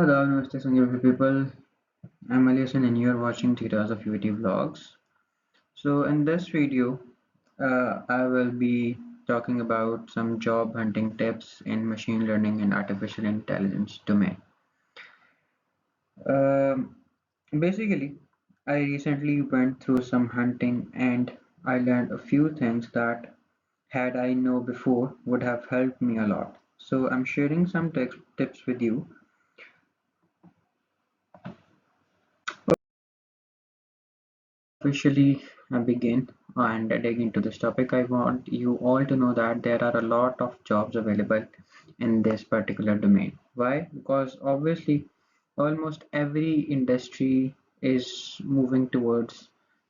Hello, namaste, Sanjay people. I'm Aliasan and you're watching Theras of UT Vlogs. So in this video, I will be talking about some job hunting tips in machine learning and artificial intelligence domain. Um, Basically, I recently went through some hunting and I learned a few things that had I know before would have helped me a lot. So I'm sharing some tips with you. Officially begin and dig into this topic, I want you all to know that there are a lot of jobs available in this particular domain. Why? Because obviously, almost every industry is moving towards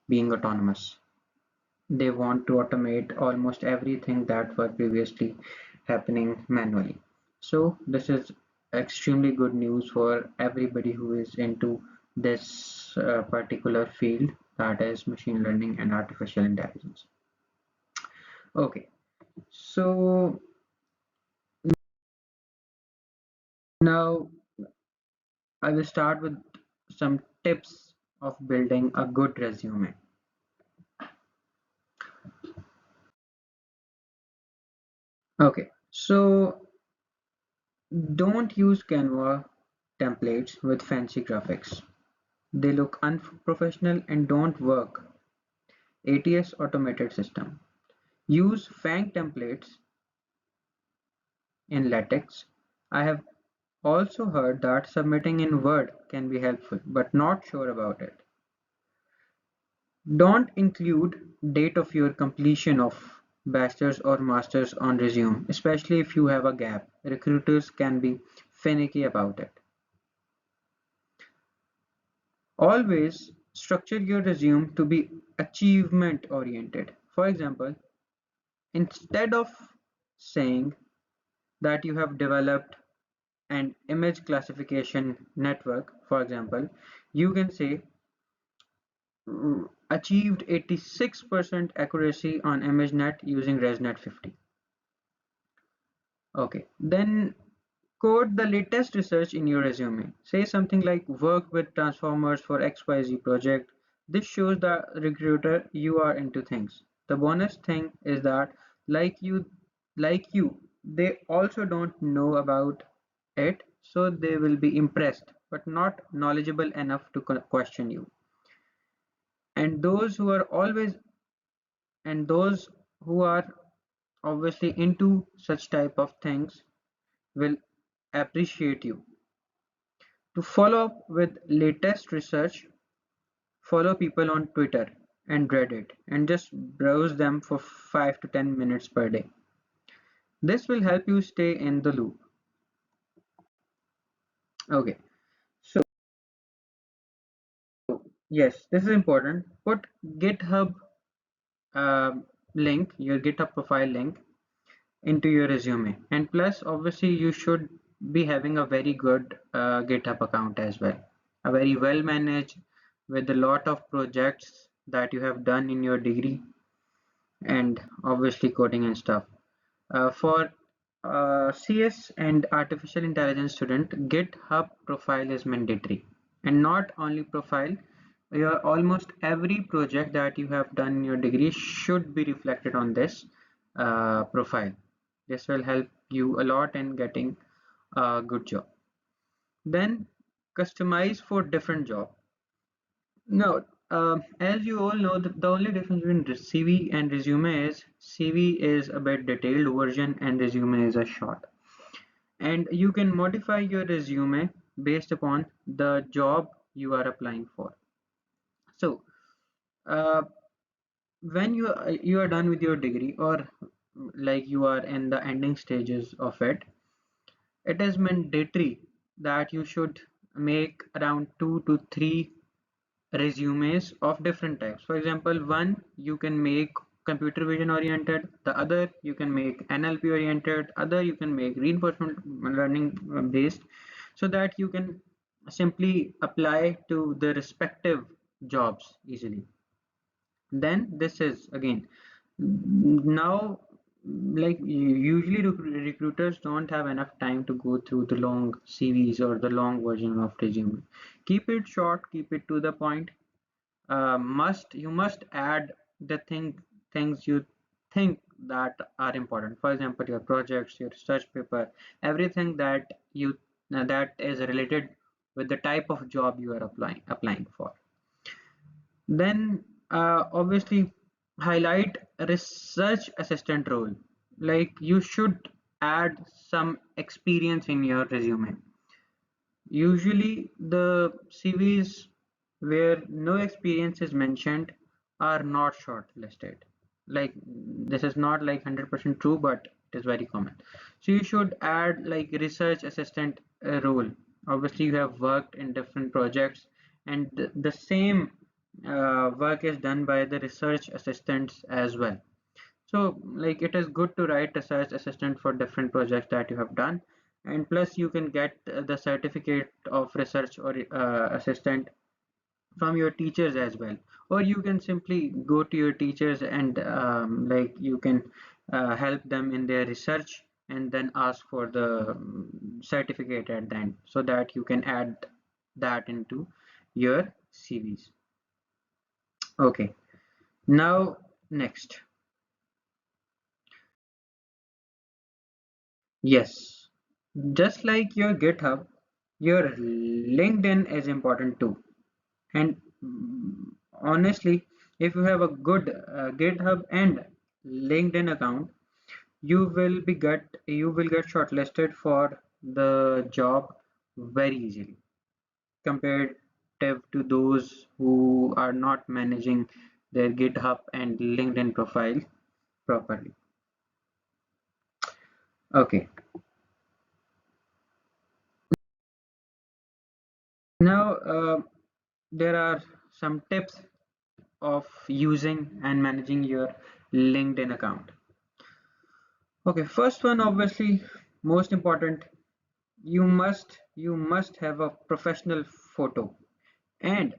being autonomous. They want to automate almost everything that were previously happening manually. So, this is extremely good news for everybody who is into this particular field, that is machine learning and artificial intelligence. Okay, so now I will start with some tips of building a good resume. Okay, so don't use Canva templates with fancy graphics. They look unprofessional and don't work. ATS automated system. Use Fang templates in LaTeX. I have also heard that submitting in Word can be helpful, but not sure about it. Don't include date of your completion of bachelor's or master's on resume, especially if you have a gap. Recruiters can be finicky about it. Always structure your resume to be achievement oriented. For example, instead of saying that you have developed an image classification network, for example, you can say achieved 86% accuracy on ImageNet using ResNet 50. Okay, then quote the latest research in your resume. Say something like work with transformers for XYZ project. This shows the recruiter you are into things. The bonus thing is that like you, they also don't know about it, so they will be impressed, but not knowledgeable enough to question you. And those who are obviously into such type of things will appreciate you. To follow up with latest research, follow people on Twitter and Reddit and just browse them for 5 to 10 minutes per day. This will help you stay in the loop. Okay, so yes, this is important. Put GitHub link, your GitHub profile link into your resume. And plus, obviously, you should be having a very good GitHub account as well. A very well managed with a lot of projects that you have done in your degree and obviously coding and stuff. For CS and artificial intelligence student, GitHub profile is mandatory. And not only profile, your almost every project that you have done in your degree should be reflected on this profile. This will help you a lot in getting a good job. Then customize for different job. No, as you all know, the only difference between CV and resume is CV is a bit detailed version and resume is a short. And you can modify your resume based upon the job you are applying for. So, uh, when you are done with your degree or like you are in the ending stages of it, it is mandatory that you should make around 2 to 3 resumes of different types. For example, one you can make computer vision oriented, the other you can make NLP oriented, other you can make reinforcement learning based, so that you can simply apply to the respective jobs easily. Then this is again now like usually recruiters don't have enough time to go through the long CVs or the long version of resume. Keep it short, keep it to the point. Must you must add the things you think that are important. For example, your projects, your research paper, everything that you that is related with the type of job you are applying for. Then obviously highlight research assistant role. Like you should add some experience in your resume. Usually the CVs where no experience is mentioned are not shortlisted. Like this is not like 100% true, but it is very common. So you should add like research assistant role. Obviously you have worked in different projects and the same work is done by the research assistants as well. So, like, it is good to write research assistant for different projects that you have done, and plus you can get the certificate of research or assistant from your teachers as well. Or you can simply go to your teachers and like you can help them in their research and then ask for the certificate at the end so that you can add that into your CVs. Okay, now next. Yes, just like your GitHub, your LinkedIn is important too. And honestly, if you have a good GitHub and LinkedIn account, you will get shortlisted for the job very easily compared to those who are not managing their GitHub and LinkedIn profile properly. Okay, now there are some tips of using and managing your LinkedIn account. Okay, first one obviously most important, you must have a professional photo and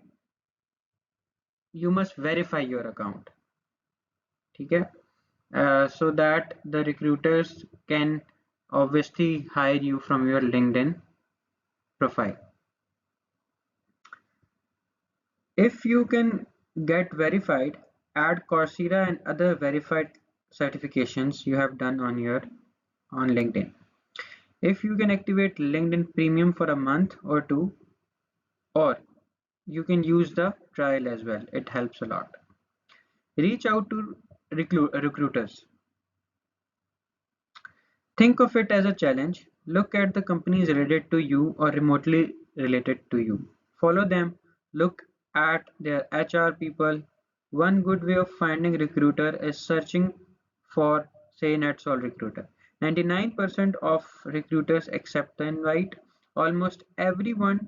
you must verify your account. Okay? So that the recruiters can obviously hire you from your LinkedIn profile. If you can get verified, add Coursera and other verified certifications you have done on LinkedIn. If you can activate LinkedIn Premium for a month or two, or you can use the trial as well. It helps a lot. Reach out to recruiters. Think of it as a challenge. Look at the companies related to you or remotely related to you. Follow them. Look at their HR people. One good way of finding recruiter is searching for, say, NetSol recruiter. 99% of recruiters accept the invite. Almost everyone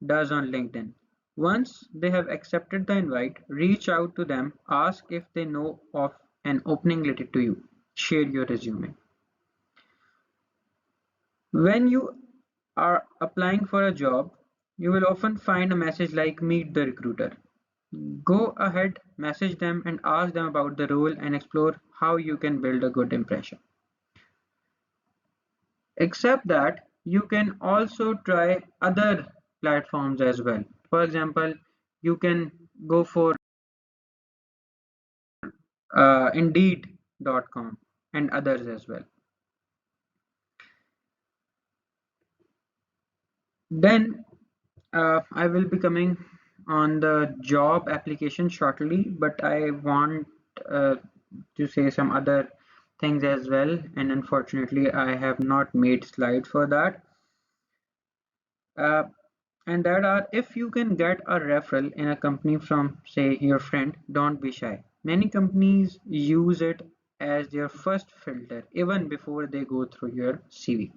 does on LinkedIn. Once they have accepted the invite, reach out to them, ask if they know of an opening related to you. Share your resume. When you are applying for a job, you will often find a message like meet the recruiter. Go ahead, message them and ask them about the role and explore how you can build a good impression. Except that you can also try other platforms as well. For example, you can go for Indeed.com and others as well. Then I will be coming on the job application shortly, but I want uh, to say some other things as well, and unfortunately, I have not made slides for that. Uh, and that are if you can get a referral in a company from, say, your friend, don't be shy. Many companies use it as their first filter, even before they go through your CV.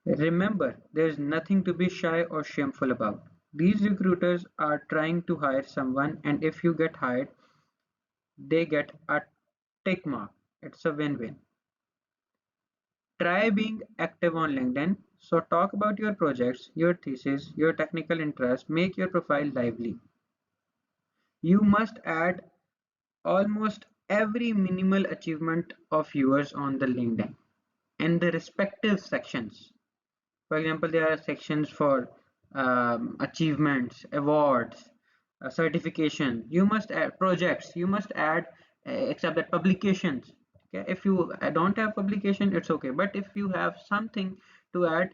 Remember, there's nothing to be shy or shameful about. These recruiters are trying to hire someone, and if you get hired, they get a tick mark. It's a win-win. Try being active on LinkedIn. So talk about your projects, your thesis, your technical interests, make your profile lively. You must add almost every minimal achievement of yours on the LinkedIn in the respective sections. For example, there are sections for achievements, awards, certification. You must add projects. You must add, except that publications. Okay, if you don't have publication, it's okay. But if you have something to add,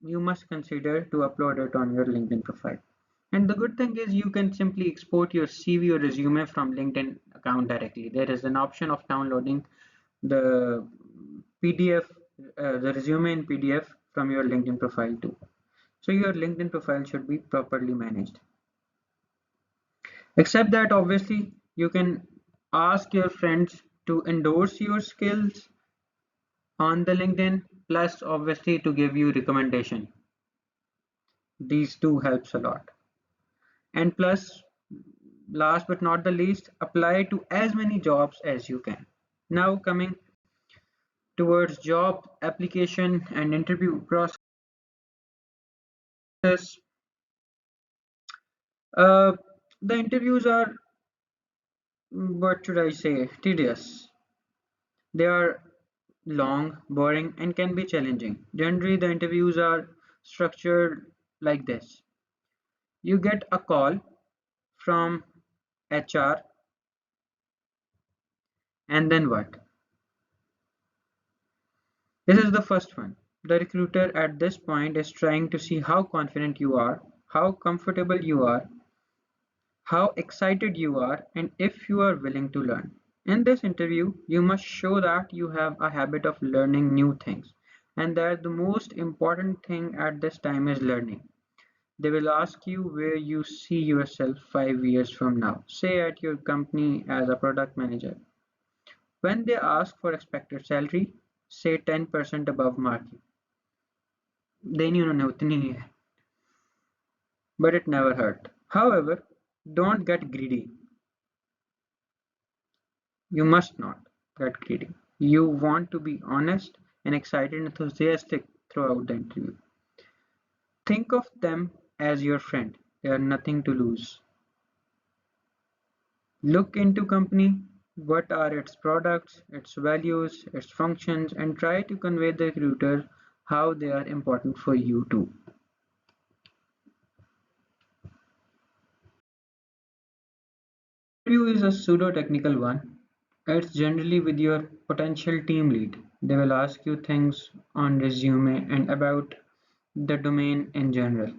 you must consider to upload it on your LinkedIn profile. And the good thing is you can simply export your CV or resume from LinkedIn account directly. There is an option of downloading the PDF, the resume in PDF from your LinkedIn profile too. So your LinkedIn profile should be properly managed. Except that obviously you can ask your friends to endorse your skills on the LinkedIn, plus obviously to give you recommendation. These two helps a lot. And plus, last but not the least, apply to as many jobs as you can. Now coming towards job application and interview process. Uh, the interviews are, what should I say, tedious. They are long, boring, and can be challenging. Generally, the interviews are structured like this. You get a call from HR, and then what? This is the first one. The recruiter at this point is trying to see how confident you are, how comfortable you are, how excited you are, and if you are willing to learn. In this interview, you must show that you have a habit of learning new things, and that the most important thing at this time is learning. They will ask you where you see yourself 5 years from now, say at your company as a product manager. When they ask for expected salary, say 10% above market. Then you know उतनी है, but it never hurt. However, don't get greedy. You must not get greedy. You want to be honest and excited and enthusiastic throughout the interview. Think of them as your friend. They are nothing to lose. Look into company, what are its products, its values, its functions, and try to convey the recruiter how they are important for you too. Interview is a pseudo-technical one. It's generally with your potential team lead. They will ask you things on resume and about the domain in general.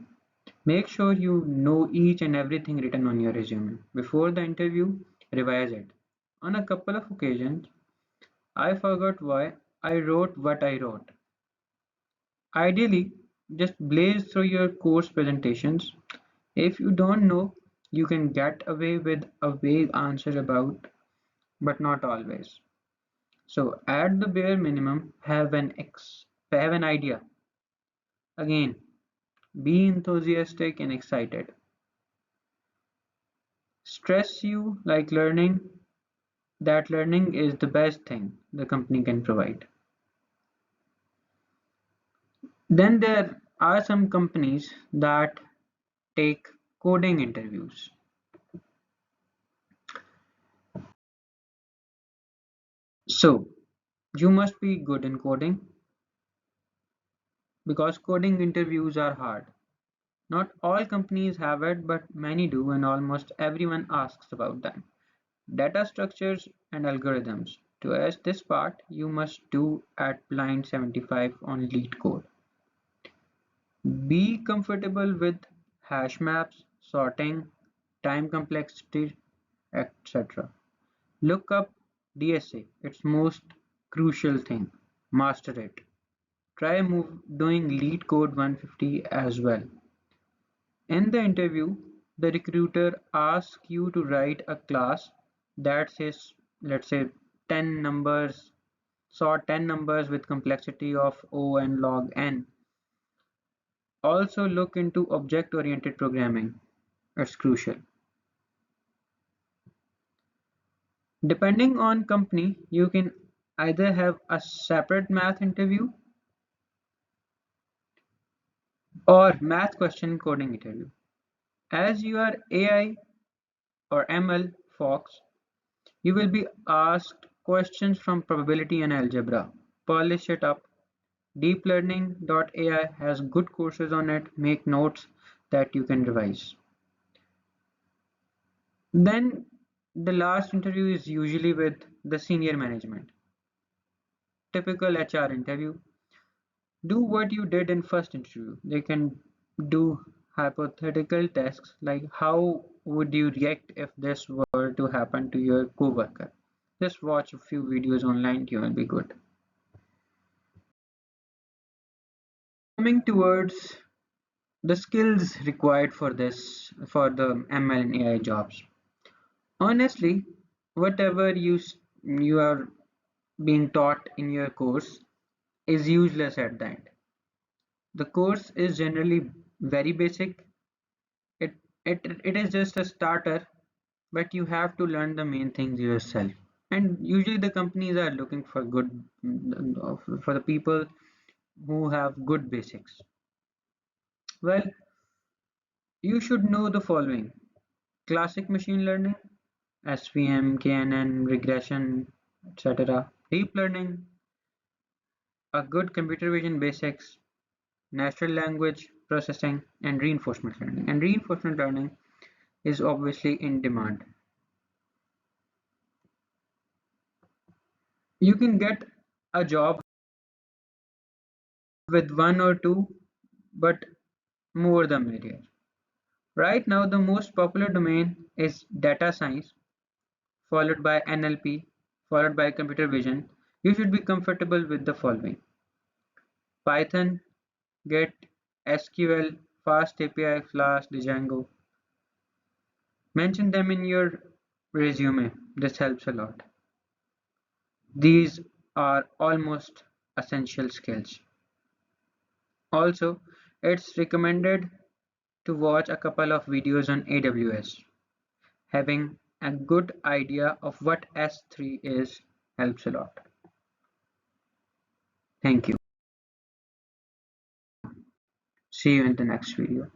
Make sure you know each and everything written on your resume. Before the interview, revise it. On a couple of occasions, I forgot why I wrote what I wrote. Ideally, just blaze through your course presentations. If you don't know, you can get away with a vague answer about, but not always. So at the bare minimum, have an idea. Again, be enthusiastic and excited. Stress you like learning, that learning is the best thing the company can provide. Then there are some companies that take coding interviews. So you must be good in coding because coding interviews are hard. Not all companies have it, but many do, and almost everyone asks about them. Data structures and algorithms. To ask this part, you must do at blind 75 on lead code. Be comfortable with hash maps, sorting, time complexity, etc. Look up DSA, its most crucial thing. Master it. Try doing lead code 150 as well. In the interview, the recruiter asks you to write a class that says, let's say, 10 numbers, sort 10 numbers with complexity of O and log n. Also look into object-oriented programming. It's crucial. Depending on company, you can either have a separate math interview or math question coding interview. As you are AI or ML folks, You will be asked questions from probability and algebra. Polish it up. Deeplearning.ai has good courses on it. Make notes that you can revise. Then the last interview is usually with the senior management. Typical HR interview. Do what you did in first interview. They can do hypothetical tasks like how would you react if this were to happen to your coworker. Just watch a few videos online, you will be good. Coming towards the skills required for this, for the ML and AI jobs. Honestly, whatever you are being taught in your course is useless at the end. The course is generally very basic. It it is just a starter, but you have to learn the main things yourself. And usually the companies are looking for for the people who have good basics. Well, you should know the following: classic machine learning, SVM, KNN, regression, etc. Deep learning, a good computer vision basics, natural language processing, and reinforcement learning. And reinforcement learning is obviously in demand. You can get a job with one or two, but more the merrier. Right now, the most popular domain is data science, followed by NLP, followed by computer vision. You should be comfortable with the following: Python, Git, SQL, Fast API, Flask, Django. Mention them in your resume. This helps a lot. These are almost essential skills. Also, it's recommended to watch a couple of videos on AWS. Having a good idea of what S3 is helps a lot. Thank you. See you in the next video.